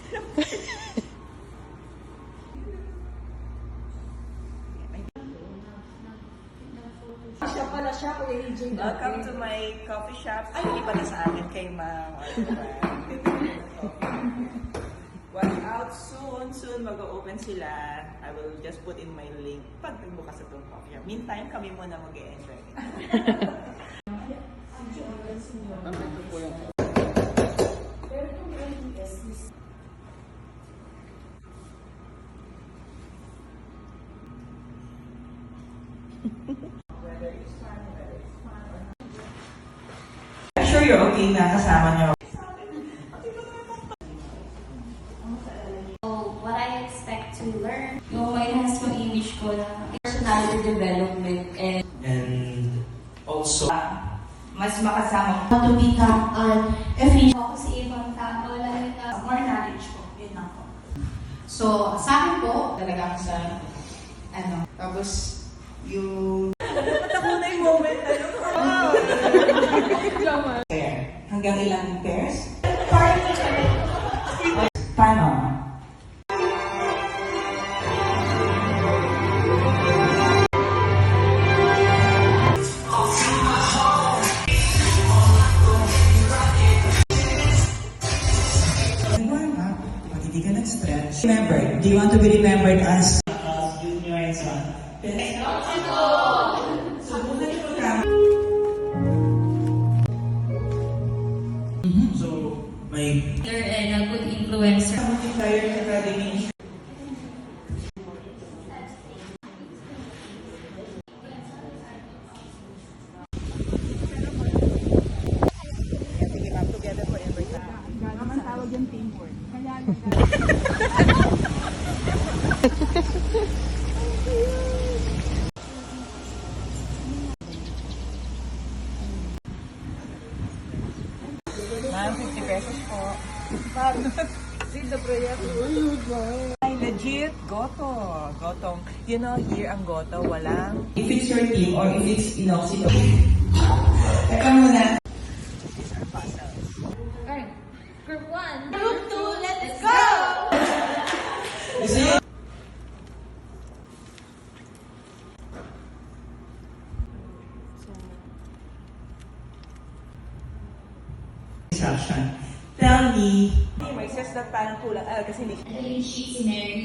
Siya pala siya, Kuya AJ. Welcome to my coffee shop. Ay, hindi pala sa akin kay Ma'am. Watch out soon. Soon mag-open sila. I will just put in my link pag nagbukas itong coffee shop. Meantime, kami muna mag-e-enjoy. I'm sure you're okay na kasama niyo. What I expect to learn, yung ma-enhance yung image ko na personality development and also Mas makasama how to become an efficient ako sa ibang tao, lalo na more knowledge ko. Yun lang po. So, sa akin po, talaga ako sa, tapos, yung... ako na yung moment. Pair. Hanggang ilang pairs? Paano? Hindi ka nag-stretch. Remember, do you want to be remembered as Junior and Son? so may And a good influencer. Multiplier Academy. Ma'am, 50 pesos po. See the proyecto. Ay, legit, goto. Gotong. You know, here ang goto, walang... If it's your team or if it's inoxito. Teka muna. These are puzzles. Alright. Group 1. Group 2, let's go! You see? Instruction. Tell me. Anyway, says that parang kulang. Kasi hindi. Yung sheet si Mary.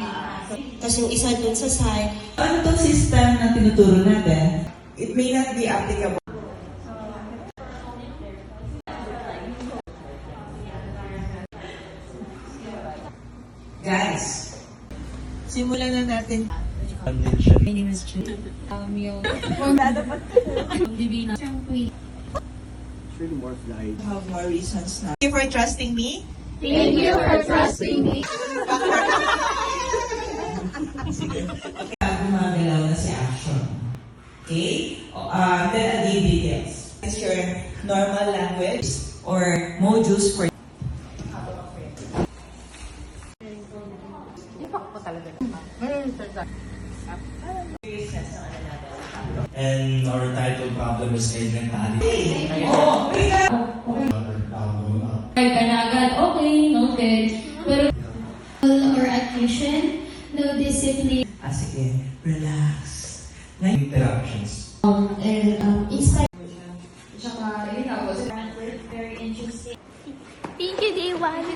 Tapos yung isa dun sa side. Ano itong system na tinuturo natin? It may not be applicable. Guys, simulan na natin. convention. My name is Jude. Yung Divina. It's really more of the idea. Have more reasons now. Thank you for trusting me. Thank you for trusting me. Okay, gumagalaw na si action. Okay? Then I'll give details. It's your normal language or modules for And our title problem is elementary. Agad, okay, noted. Pero or admission, no discipline, sige. Relax. Interruptions. and tsaka, yun ako, very interesting. Thank you, day one.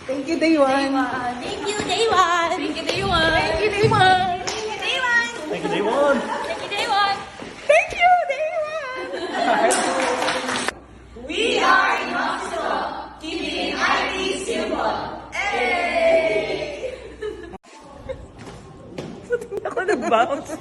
Thank you, day one. Thank you, day one. Thank you, day one. Thank you, day one. Thank you, day one. Thank you, day one. Thank you, day one. Thank you, day one. We are Inoxito. Keeping IT simple. Hey! Ako nag-bounce.